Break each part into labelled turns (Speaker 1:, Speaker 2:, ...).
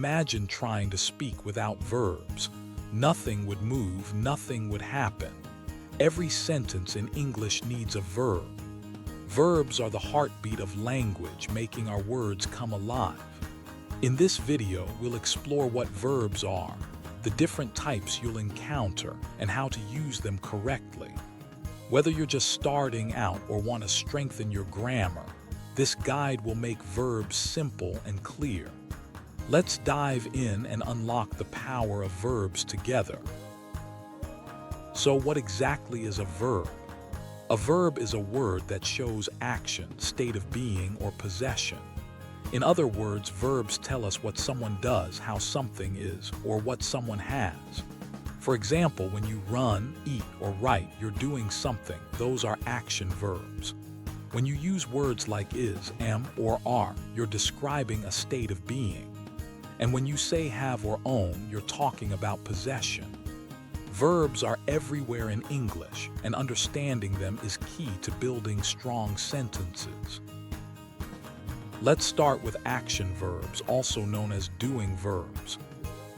Speaker 1: imagine trying to speak without verbs. Nothing would move, nothing would happen. Every sentence in English needs a verb. Verbs are the heartbeat of language, making our words come alive. In this video, we'll explore what verbs are, the different types you'll encounter, and how to use them correctly. Whether you're just starting out or want to strengthen your grammar, this guide will make verbs simple and clear. Let's dive in and unlock the power of verbs together. So what exactly is a verb? A verb is a word that shows action, state of being, or possession. In other words, verbs tell us what someone does, how something is, or what someone has. For example, when you run, eat, or write, you're doing something. Those are action verbs. When you use words like is, am, or are, you're describing a state of being. And when you say have or own, you're talking about possession. Verbs are everywhere in English, and understanding them is key to building strong sentences. Let's start with action verbs, also known as doing verbs.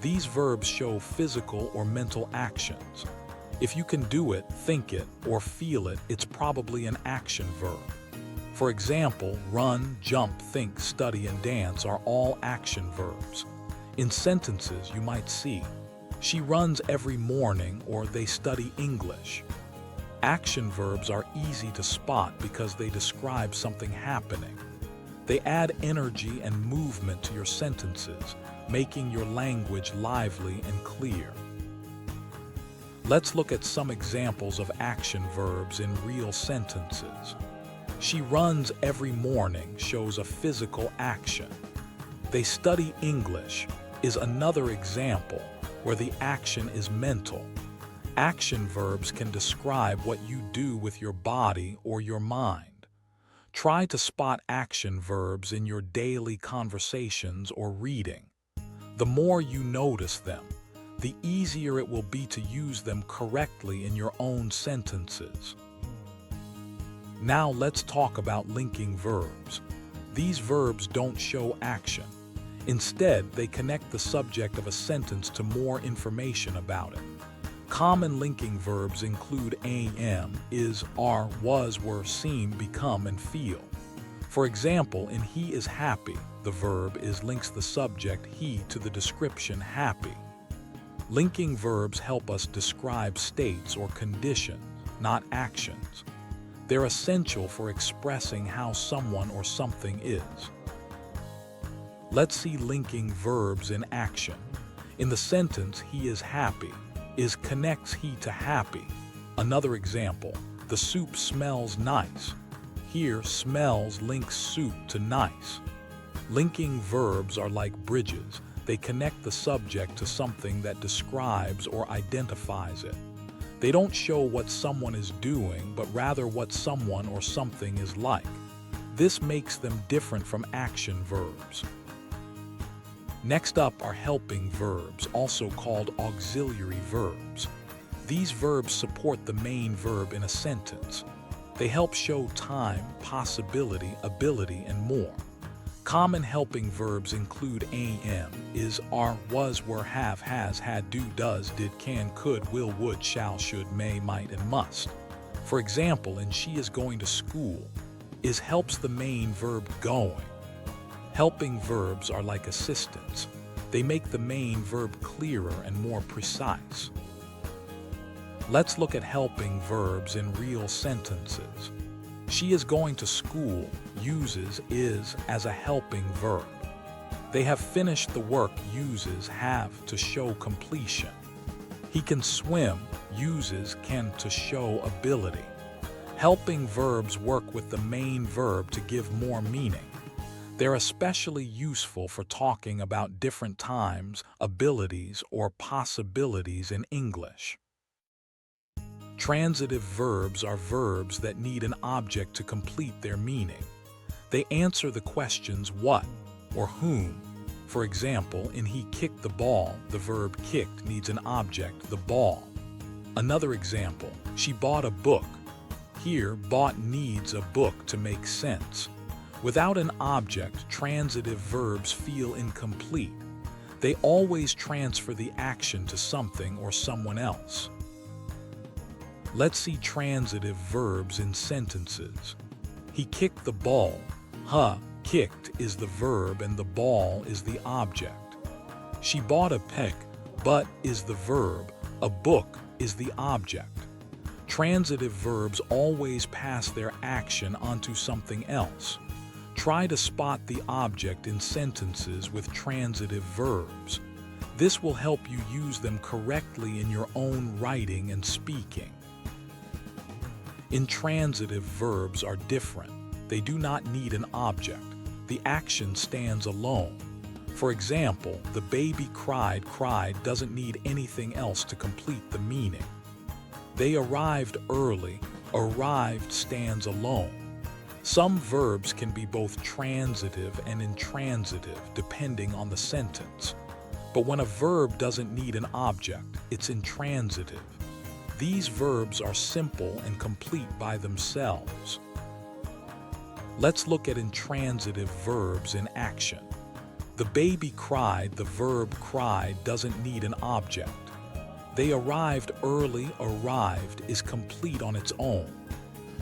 Speaker 1: These verbs show physical or mental actions. If you can do it, think it, or feel it, it's probably an action verb. For example, run, jump, think, study, and dance are all action verbs. In sentences, you might see, she runs every morning, or they study English. Action verbs are easy to spot because they describe something happening. They add energy and movement to your sentences, making your language lively and clear. Let's look at some examples of action verbs in real sentences. She runs every morning shows a physical action. They study English is another example where the action is mental. Action verbs can describe what you do with your body or your mind. Try to spot action verbs in your daily conversations or reading. The more you notice them, the easier it will be to use them correctly in your own sentences. Now let's talk about linking verbs. These verbs don't show action. Instead, they connect the subject of a sentence to more information about it. Common linking verbs include am, is, are, was, were, seem, become, and feel. For example, in he is happy, the verb is links the subject he to the description happy. Linking verbs help us describe states or conditions, not actions. They're essential for expressing how someone or something is. Let's see linking verbs in action. In the sentence, he is happy, is connects he to happy. Another example, the soup smells nice. Here, smells links soup to nice. Linking verbs are like bridges. They connect the subject to something that describes or identifies it. They don't show what someone is doing, but rather what someone or something is like. This makes them different from action verbs. Next up are helping verbs, also called auxiliary verbs. These verbs support the main verb in a sentence. They help show time, possibility, ability, and more. Common helping verbs include am, is, are, was, were, have, has, had, do, does, did, can, could, will, would, shall, should, may, might, and must. For example, in she is going to school, is helps the main verb going. Helping verbs are like assistants. They make the main verb clearer and more precise. Let's look at helping verbs in real sentences. She is going to school uses is as a helping verb. They have finished the work uses have to show completion. He can swim uses can to show ability. Helping verbs work with the main verb to give more meaning. They're especially useful for talking about different times, abilities, or possibilities in English. Transitive verbs are verbs that need an object to complete their meaning. They answer the questions what or whom. For example, in he kicked the ball, the verb kicked needs an object, the ball. Another example, she bought a book. Here, bought needs a book to make sense. Without an object, transitive verbs feel incomplete. They always transfer the action to something or someone else. Let's see transitive verbs in sentences. He kicked the ball. Kicked is the verb and the ball is the object. She bought a pick. But is the verb. A book is the object. Transitive verbs always pass their action onto something else. Try to spot the object in sentences with transitive verbs. This will help you use them correctly in your own writing and speaking. Intransitive verbs are different. They do not need an object. The action stands alone. For example, the baby cried. Cried doesn't need anything else to complete the meaning. They arrived early. Arrived stands alone. Some verbs can be both transitive and intransitive depending on the sentence. But when a verb doesn't need an object, it's intransitive. These verbs are simple and complete by themselves. Let's look at intransitive verbs in action. The baby cried. The verb cried doesn't need an object. They arrived early. Arrived is complete on its own.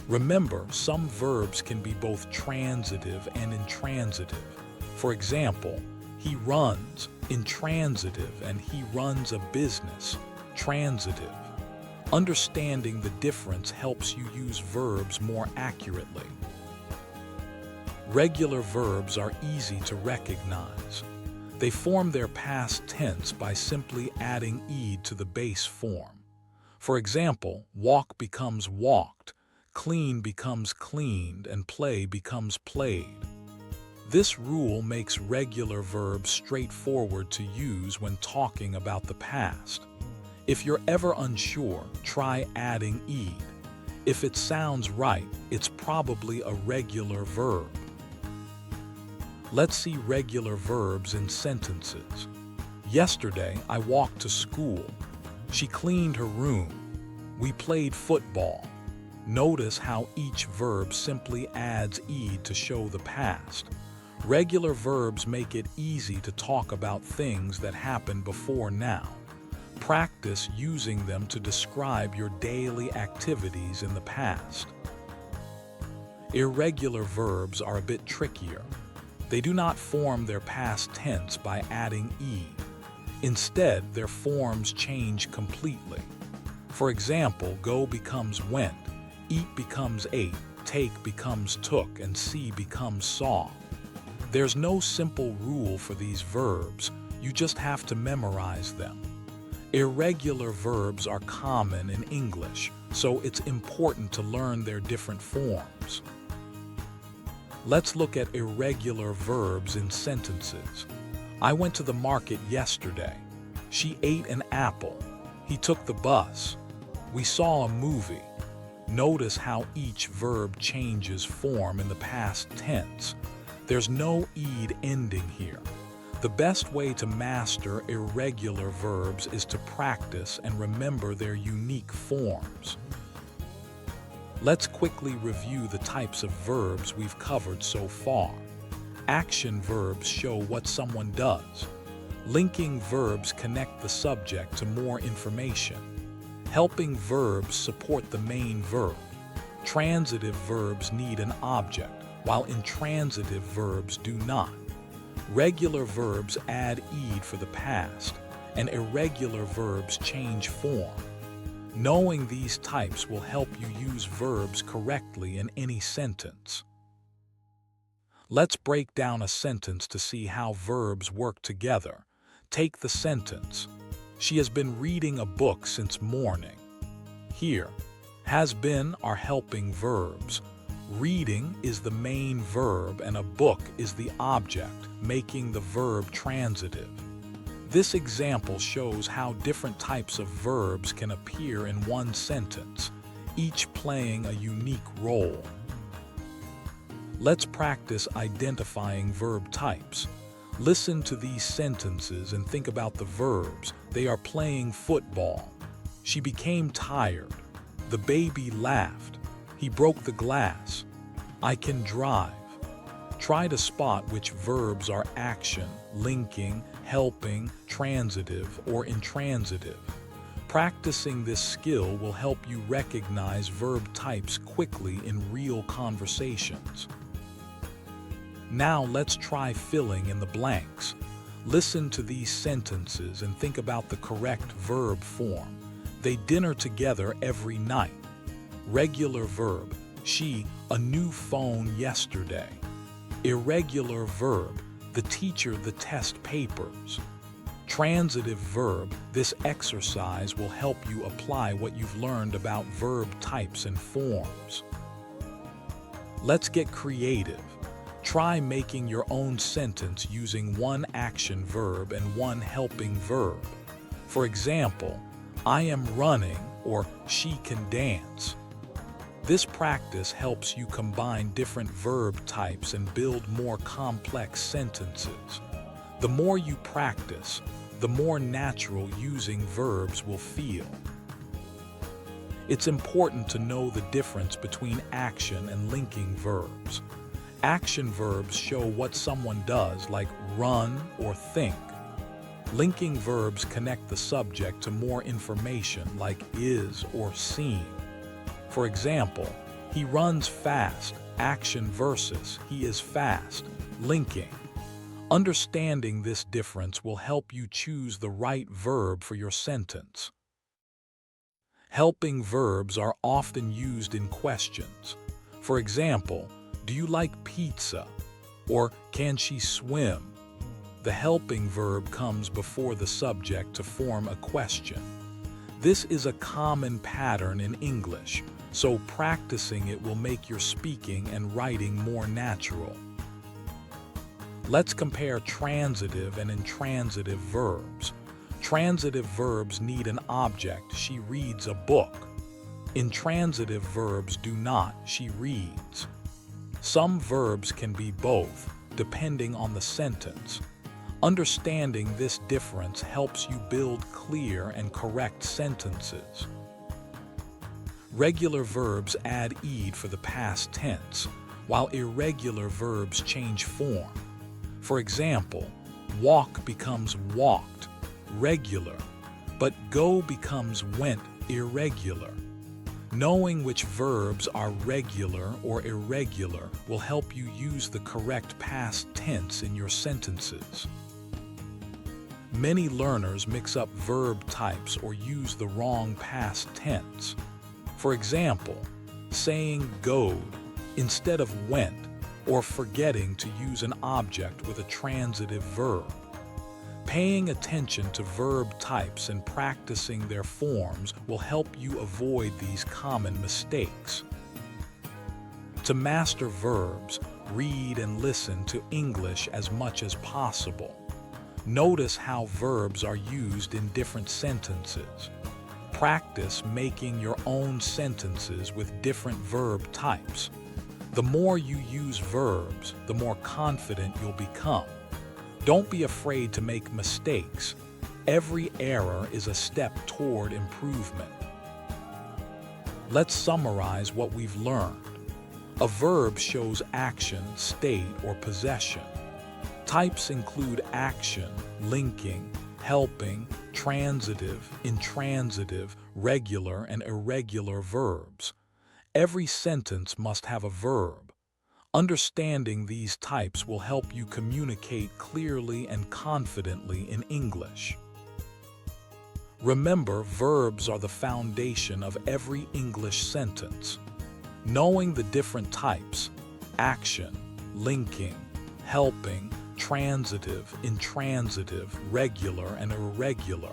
Speaker 1: Remember, some verbs can be both transitive and intransitive. For example, he runs, intransitive, and he runs a business, transitive. Understanding the difference helps you use verbs more accurately. Regular verbs are easy to recognize. They form their past tense by simply adding ed to the base form. For example, walk becomes walked, clean becomes cleaned, and play becomes played. This rule makes regular verbs straightforward to use when talking about the past. If you're ever unsure, try adding ed. If it sounds right, it's probably a regular verb. Let's see regular verbs in sentences. Yesterday, I walked to school. She cleaned her room. We played football. Notice how each verb simply adds ed to show the past. Regular verbs make it easy to talk about things that happened before now. Practice using them to describe your daily activities in the past. Irregular verbs are a bit trickier. They do not form their past tense by adding ed. Instead, their forms change completely. For example, go becomes went, eat becomes ate, take becomes took, and see becomes saw. There's no simple rule for these verbs, you just have to memorize them. Irregular verbs are common in English, so it's important to learn their different forms. Let's look at irregular verbs in sentences. I went to the market yesterday. She ate an apple. He took the bus. We saw a movie. Notice how each verb changes form in the past tense. There's no ed ending here. The best way to master irregular verbs is to practice and remember their unique forms. Let's quickly review the types of verbs we've covered so far. Action verbs show what someone does. Linking verbs connect the subject to more information. Helping verbs support the main verb. Transitive verbs need an object, while intransitive verbs do not. Regular verbs add ed for the past, and irregular verbs change form. Knowing these types will help you use verbs correctly in any sentence. Let's break down a sentence to see how verbs work together. Take the sentence. She has been reading a book since morning. Here, has been are helping verbs. Reading is the main verb and a book is the object, making the verb transitive. This example shows how different types of verbs can appear in one sentence, each playing a unique role. Let's practice identifying verb types. Listen to these sentences and think about the verbs. They are playing football. She became tired. The baby laughed. He broke the glass. I can drive. Try to spot which verbs are action, linking, helping, transitive, or intransitive. Practicing this skill will help you recognize verb types quickly in real conversations. Now let's try filling in the blanks. Listen to these sentences and think about the correct verb form. They dinner together every night. Regular verb, she, a new phone yesterday. Irregular verb, the teacher the test papers. Transitive verb, this exercise will help you apply what you've learned about verb types and forms. Let's get creative. Try making your own sentence using one action verb and one helping verb. For example, I am running or she can dance. This practice helps you combine different verb types and build more complex sentences. The more you practice, the more natural using verbs will feel. It's important to know the difference between action and linking verbs. Action verbs show what someone does, like run or think. Linking verbs connect the subject to more information, like is or seem. For example, he runs fast, action versus he is fast, linking. Understanding this difference will help you choose the right verb for your sentence. Helping verbs are often used in questions. For example, do you like pizza? Or can she swim? The helping verb comes before the subject to form a question. This is a common pattern in English, so practicing it will make your speaking and writing more natural. Let's compare transitive and intransitive verbs. Transitive verbs need an object, she reads a book. Intransitive verbs do not, she reads. Some verbs can be both, depending on the sentence. Understanding this difference helps you build clear and correct sentences. Regular verbs add ed for the past tense, while irregular verbs change form. For example, walk becomes walked, regular, but go becomes went, irregular. Knowing which verbs are regular or irregular will help you use the correct past tense in your sentences. Many learners mix up verb types or use the wrong past tense. For example, saying goed instead of went, or forgetting to use an object with a transitive verb. Paying attention to verb types and practicing their forms will help you avoid these common mistakes. To master verbs, read and listen to English as much as possible. Notice how verbs are used in different sentences. Practice making your own sentences with different verb types. The more you use verbs, the more confident you'll become. Don't be afraid to make mistakes. Every error is a step toward improvement. Let's summarize what we've learned. A verb shows action, state, or possession. Types include action, linking, helping, transitive, intransitive, regular, and irregular verbs. Every sentence must have a verb. Understanding these types will help you communicate clearly and confidently in English. Remember, verbs are the foundation of every English sentence. Knowing the different types, action, linking, helping, transitive, intransitive, regular, and irregular,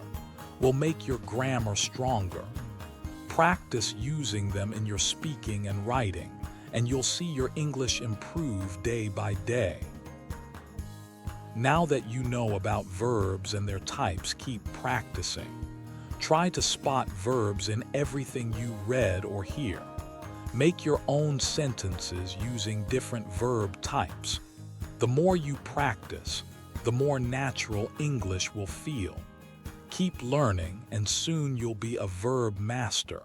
Speaker 1: will make your grammar stronger. Practice using them in your speaking and writing, and you'll see your English improve day by day. Now that you know about verbs and their types, keep practicing. Try to spot verbs in everything you read or hear. Make your own sentences using different verb types. The more you practice, the more natural English will feel. Keep learning, and soon you'll be a verb master.